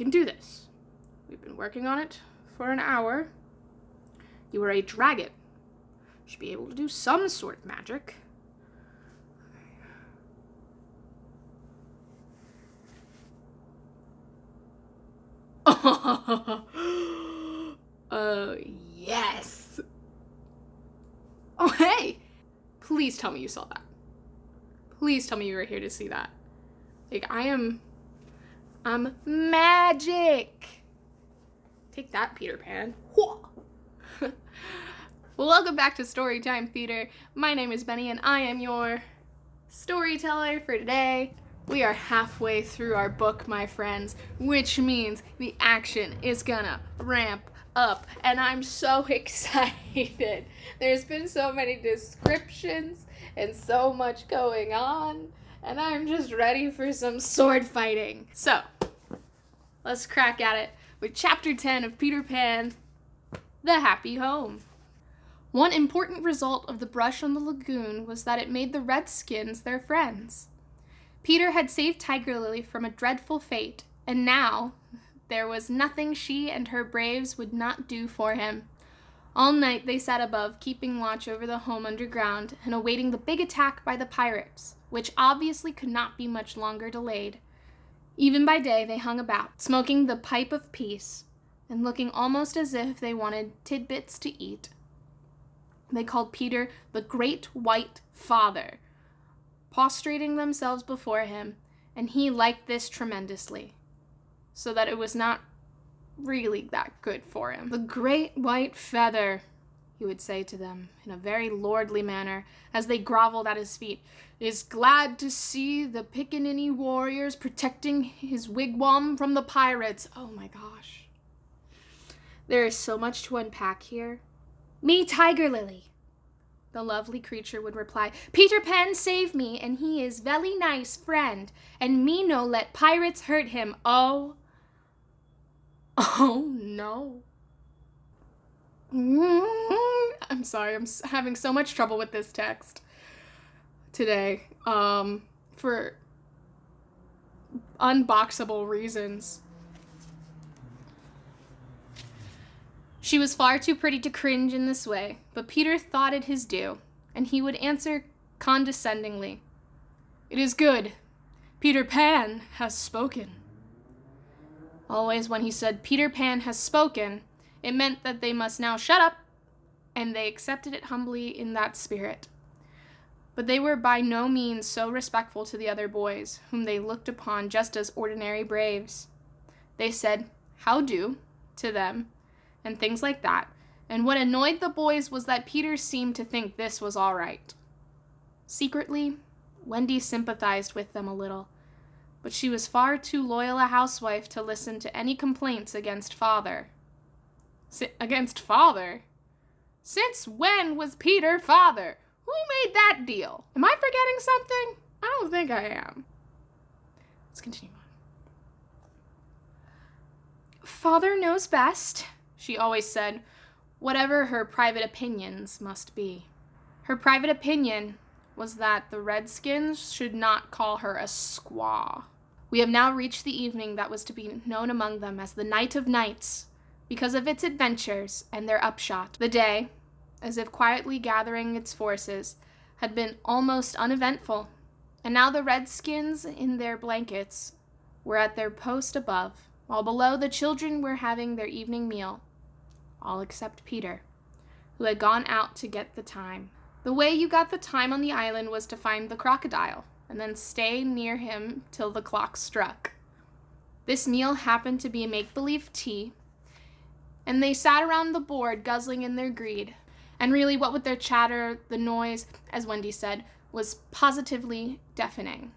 can do this. We've been working on it for an hour. You are a dragon. You should be able to do some sort of magic. Yes. Oh, hey. Please tell me you saw that. Please tell me you were here to see that. Like, I'm magic. Take that, Peter Pan. Well, welcome back to Storytime Theatre. My name is Benny, and I am your storyteller for today. We are halfway through our book, my friends, which means the action is gonna ramp up, and I'm so excited. There's been so many descriptions and so much going on, and I'm just ready for some sword fighting. So, let's crack at it with Chapter 10 of Peter Pan, The Happy Home. One important result of the brush on the lagoon was that it made the Redskins their friends. Peter had saved Tiger Lily from a dreadful fate, and now there was nothing she and her braves would not do for him. All night they sat above, keeping watch over the home underground and awaiting the big attack by the pirates, which obviously could not be much longer delayed. Even by day they hung about, smoking the pipe of peace and looking almost as if they wanted tidbits to eat. They called Peter the Great White Father, prostrating themselves before him, and he liked this tremendously, so that it was not really that good for him. "The great white feather," he would say to them in a very lordly manner as they groveled at his feet, "is glad to see the Pickaninny warriors protecting his wigwam from the pirates." Oh my gosh. There is so much to unpack here. "Me Tiger Lily," the lovely creature would reply. "Peter Pan save me, and he is very nice friend, and me no let pirates hurt him. Oh no. I'm sorry, I'm having so much trouble with this text today, for unboxable reasons. She was far too pretty to cringe in this way, but Peter thought it his due, and he would answer condescendingly, "It is good. Peter Pan has spoken." Always when he said Peter Pan has spoken, it meant that they must now shut up, and they accepted it humbly in that spirit. But they were by no means so respectful to the other boys, whom they looked upon just as ordinary braves. They said, "How do?" to them, and things like that, and what annoyed the boys was that Peter seemed to think this was all right. Secretly, Wendy sympathized with them a little, but she was far too loyal a housewife to listen to any complaints against father. Against father? Since when was Peter father? Who made that deal? Am I forgetting something? I don't think I am. Let's continue on. "Father knows best," she always said, whatever her private opinions must be. Her private opinion was that the Redskins should not call her a squaw. We have now reached the evening that was to be known among them as the Night of Nights, because of its adventures and their upshot. The day, as if quietly gathering its forces, had been almost uneventful, and now the Redskins in their blankets were at their post above, while below the children were having their evening meal, all except Peter, who had gone out to get the time. The way you got the time on the island was to find the crocodile, and then stay near him till the clock struck. This meal happened to be a make-believe tea, and they sat around the board guzzling in their greed. And really, what with their chatter, the noise, as Wendy said, was positively deafening.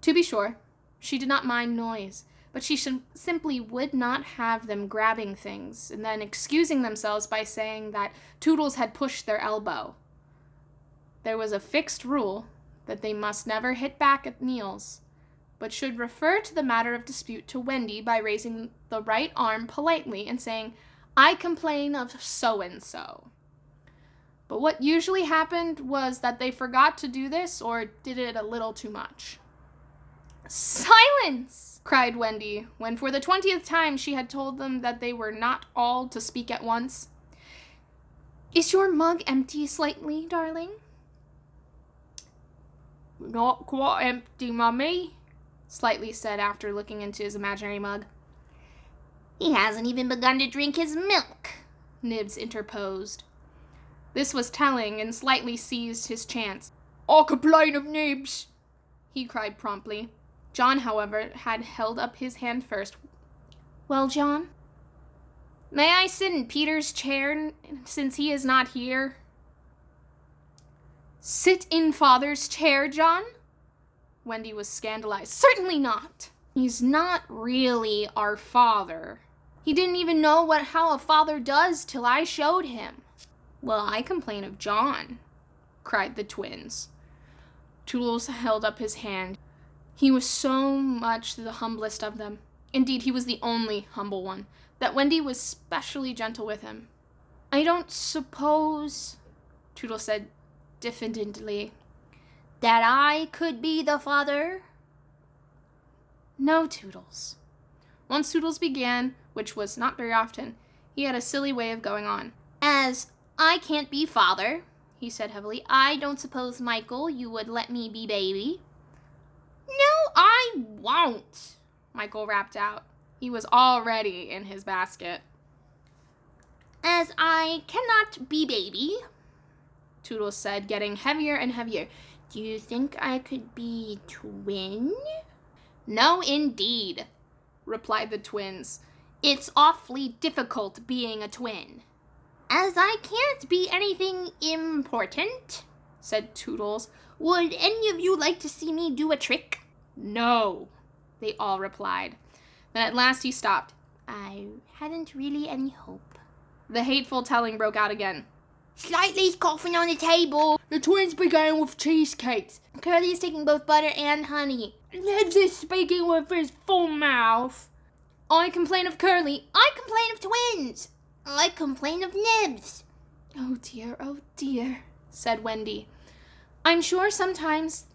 To be sure, she did not mind noise, but she simply would not have them grabbing things and then excusing themselves by saying that Toodles had pushed their elbow. There was a fixed rule that they must never hit back at meals, but should refer to the matter of dispute to Wendy by raising the right arm politely and saying, "I complain of so-and-so." But what usually happened was that they forgot to do this or did it a little too much. "Silence!" cried Wendy, when for the 20th time she had told them that they were not all to speak at once. "Is your mug empty slightly, darling?" "Not quite empty, Mummy," Slightly said after looking into his imaginary mug. "He hasn't even begun to drink his milk," Nibs interposed. This was telling, and Slightly seized his chance. "I'll complain of Nibs," he cried promptly. John, however, had held up his hand first. "Well, John? May I sit in Peter's chair since he is not here?" "Sit in Father's chair, John?" Wendy was scandalized. "Certainly not. He's not really our father. He didn't even know how a father does till I showed him." "Well, I complain of John," cried the twins. Toodles held up his hand. He was so much the humblest of them. Indeed, he was the only humble one, that Wendy was specially gentle with him. "I don't suppose," Toodles said diffidently, "that I could be the father?" "No, Toodles." Once Toodles began, which was not very often, he had a silly way of going on. "As I can't be father," he said heavily, "I don't suppose, Michael, you would let me be baby?" "No, I won't," Michael rapped out. He was already in his basket. "As I cannot be baby," Toodles said, getting heavier and heavier, "do you think I could be twin?" "No, indeed," replied the twins. "It's awfully difficult being a twin." "As I can't be anything important," said Toodles, "would any of you like to see me do a trick?" "No," they all replied. Then at last he stopped. "I hadn't really any hope." The hateful telling broke out again. "Slightly's coughing on the table. The twins began with cheesecakes. Curly's taking both butter and honey. Nibs is speaking with his full mouth. I complain of Curly. I complain of twins. I complain of Nibs." Oh dear, said Wendy. "I'm sure sometimes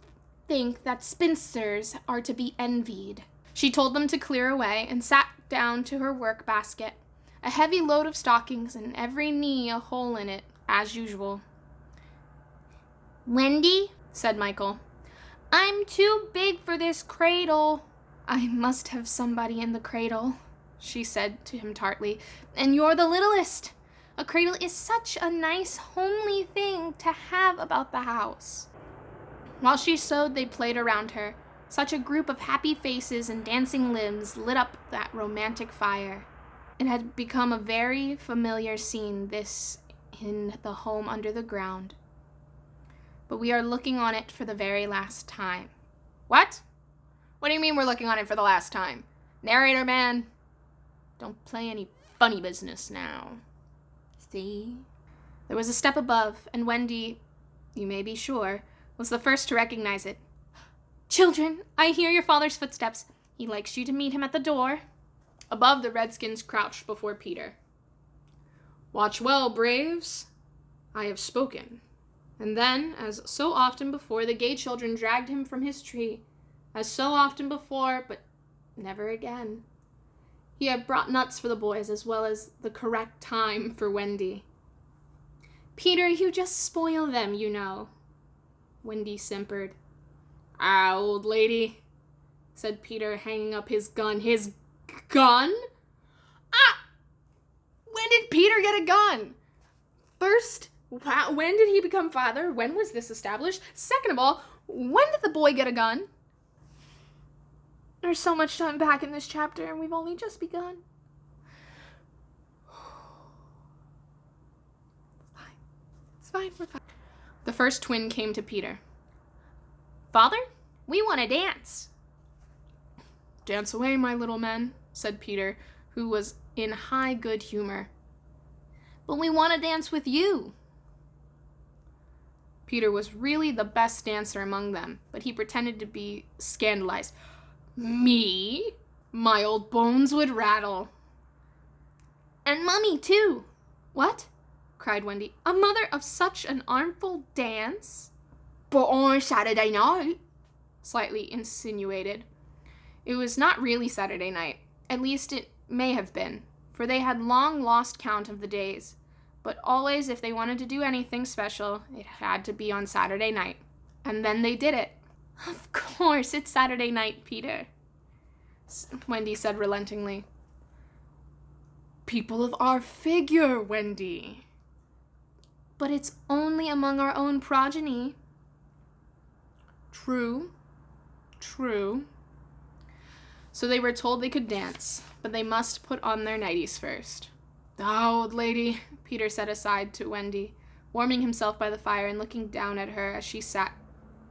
think that spinsters are to be envied." She told them to clear away and sat down to her work basket, a heavy load of stockings and every knee a hole in it, as usual. "Wendy," said Michael, "I'm too big for this cradle." "I must have somebody in the cradle," she said to him tartly, "and you're the littlest. A cradle is such a nice, homely thing to have about the house." While she sewed, they played around her. Such a group of happy faces and dancing limbs lit up that romantic fire. It had become a very familiar scene, this in the home under the ground. But we are looking on it for the very last time. What? What do you mean we're looking on it for the last time? Narrator man, don't play any funny business now. See? There was a step above, and Wendy, you may be sure, was the first to recognize it. "Children, I hear your father's footsteps. He likes you to meet him at the door." Above, the redskins crouched before Peter. "Watch well, braves. I have spoken." And then, as so often before, the gay children dragged him from his tree. As so often before, but never again. He had brought nuts for the boys as well as the correct time for Wendy. "Peter, you just spoil them, you know." Wendy simpered. "Ah, old lady," said Peter, hanging up his gun. His gun? Ah! When did Peter get a gun? First, when did he become father? When was this established? Second of all, when did the boy get a gun? There's so much to unpack in this chapter, and we've only just begun. It's fine, we're fine. The first twin came to Peter. "Father, we want to dance." "Dance away, my little men," said Peter, who was in high good humor. "But we want to dance with you." Peter was really the best dancer among them, but he pretended to be scandalized. "Me? My old bones would rattle." "And Mummy, too." "What?" cried Wendy. "A mother of such an artful dance?" "But on Saturday night," Slightly insinuated. It was not really Saturday night. At least it may have been, for they had long lost count of the days. But always, if they wanted to do anything special, it had to be on Saturday night. And then they did it. Of course, it's Saturday night, Peter, Wendy said relentingly. People of our figure, Wendy. But it's only among our own progeny. True. So they were told they could dance, but they must put on their nighties first. "Ah, old lady," Peter said aside to Wendy, warming himself by the fire and looking down at her as she sat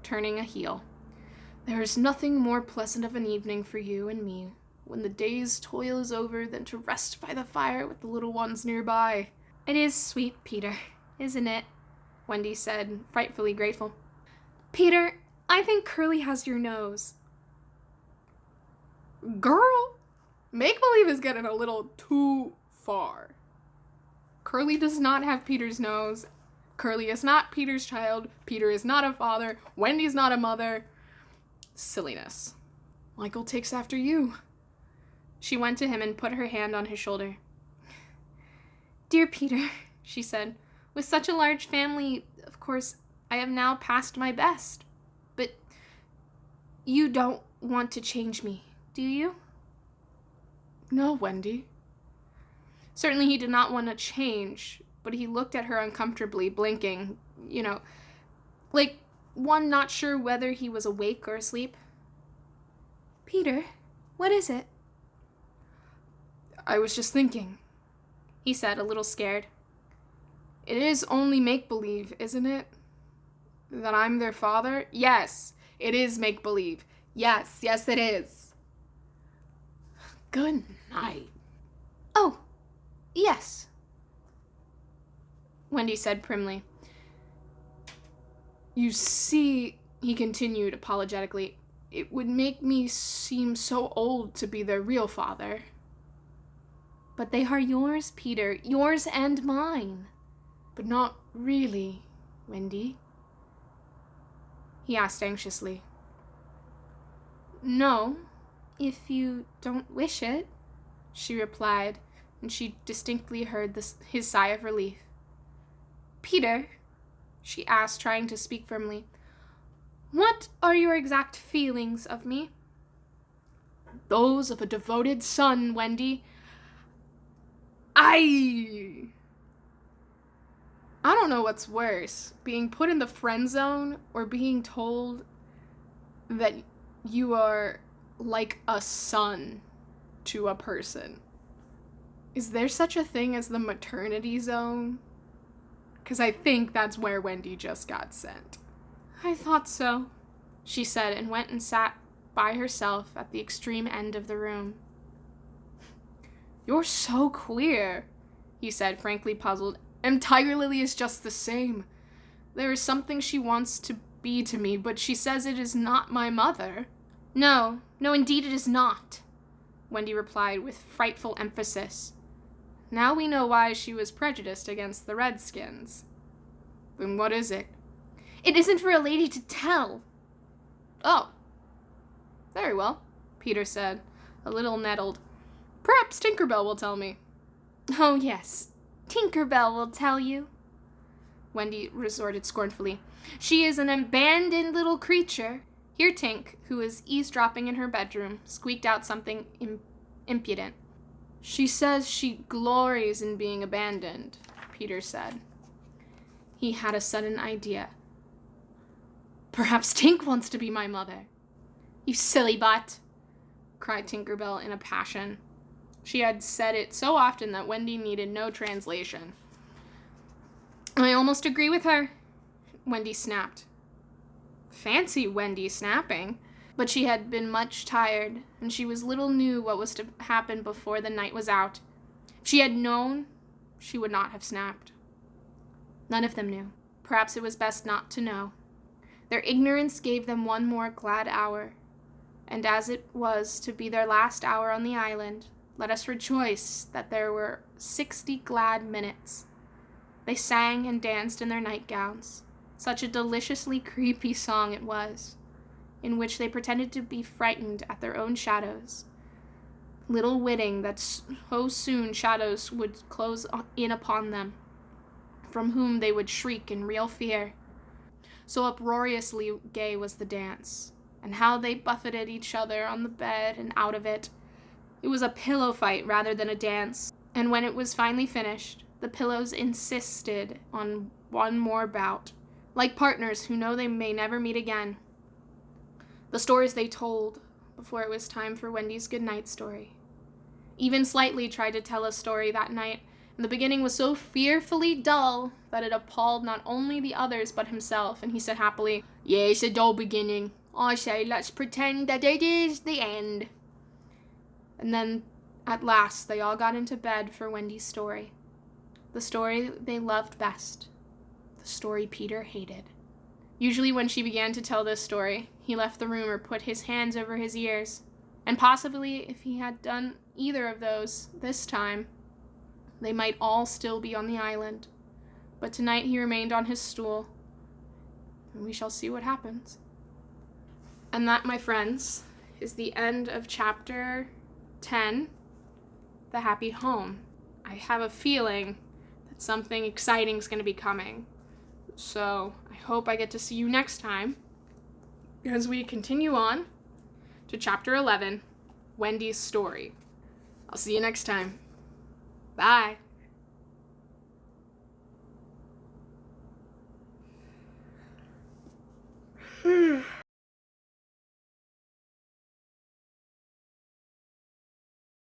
turning a heel. "There is nothing more pleasant of an evening for you and me when the day's toil is over than to rest by the fire with the little ones nearby." "It is sweet, Peter, isn't it?" Wendy said, frightfully grateful. "Peter, I think Curly has your nose." Girl, make-believe is getting a little too far. Curly does not have Peter's nose. Curly is not Peter's child. Peter is not a father. Wendy's not a mother. Silliness. Michael takes after you. She went to him and put her hand on his shoulder. "Dear Peter," she said, "with such a large family, of course, I have now passed my best. But you don't want to change me, do you?" "No, Wendy." Certainly he did not want to change, but he looked at her uncomfortably, blinking, like one not sure whether he was awake or asleep. "Peter, what is it?" "I was just thinking," he said, a little scared. "It is only make-believe, isn't it? That I'm their father? Yes, it is make-believe. Yes, it is." "Good night." "Oh, yes," Wendy said primly. "You see," he continued apologetically, "it would make me seem so old to be their real father." "But they are yours, Peter, yours and mine." "But not really, Wendy?" he asked anxiously. "No, if you don't wish it," she replied, and she distinctly heard his sigh of relief. "Peter," she asked, trying to speak firmly, "what are your exact feelings of me?" "Those of a devoted son, Wendy. I don't know what's worse, being put in the friend zone or being told that you are like a son to a person. Is there such a thing as the maternity zone? Because I think that's where Wendy just got sent." "I thought so," she said, and went and sat by herself at the extreme end of the room. "You're so queer," he said, frankly puzzled. "And Tiger Lily is just the same. There is something she wants to be to me, but she says it is not my mother." No, indeed it is not," Wendy replied with frightful emphasis. Now we know why she was prejudiced against the Redskins. "Then what is it?" "It isn't for a lady to tell." "Oh, very well," Peter said, a little nettled. "Perhaps Tinkerbell will tell me." "Oh, yes, Tinkerbell will tell you," Wendy resorted scornfully. "She is an abandoned little creature." Here Tink, who was eavesdropping in her bedroom, squeaked out something impudent. "She says she glories in being abandoned," Peter said. He had a sudden idea. "Perhaps Tink wants to be my mother." "You silly butt," cried Tinkerbell in a passion. She had said it so often that Wendy needed no translation. "I almost agree with her," Wendy snapped. Fancy Wendy snapping. But she had been much tired, and she little knew what was to happen before the night was out. If she had known, she would not have snapped. None of them knew. Perhaps it was best not to know. Their ignorance gave them one more glad hour, and as it was to be their last hour on the island, let us rejoice that there were 60 glad minutes. They sang and danced in their nightgowns. Such a deliciously creepy song it was. in which they pretended to be frightened at their own shadows, little witting that so soon shadows would close in upon them, from whom they would shriek in real fear. So uproariously gay was the dance, and how they buffeted each other on the bed and out of it. It was a pillow fight rather than a dance, and when it was finally finished, the pillows insisted on one more bout, like partners who know they may never meet again. The stories they told before it was time for Wendy's goodnight story. Even Slightly tried to tell a story that night, and the beginning was so fearfully dull that it appalled not only the others but himself, and he said happily, "Yes, a dull beginning. I say let's pretend that it is the end." And then, at last, they all got into bed for Wendy's story. The story they loved best. The story Peter hated. Usually when she began to tell this story, he left the room or put his hands over his ears. And possibly, if he had done either of those this time, they might all still be on the island. But tonight he remained on his stool, and we shall see what happens. And that, my friends, is the end of chapter 10, The Happy Home. I have a feeling that something exciting is going to be coming. So I hope I get to see you next time as we continue on to chapter 11, Wendy's story. I'll see you next time. Bye.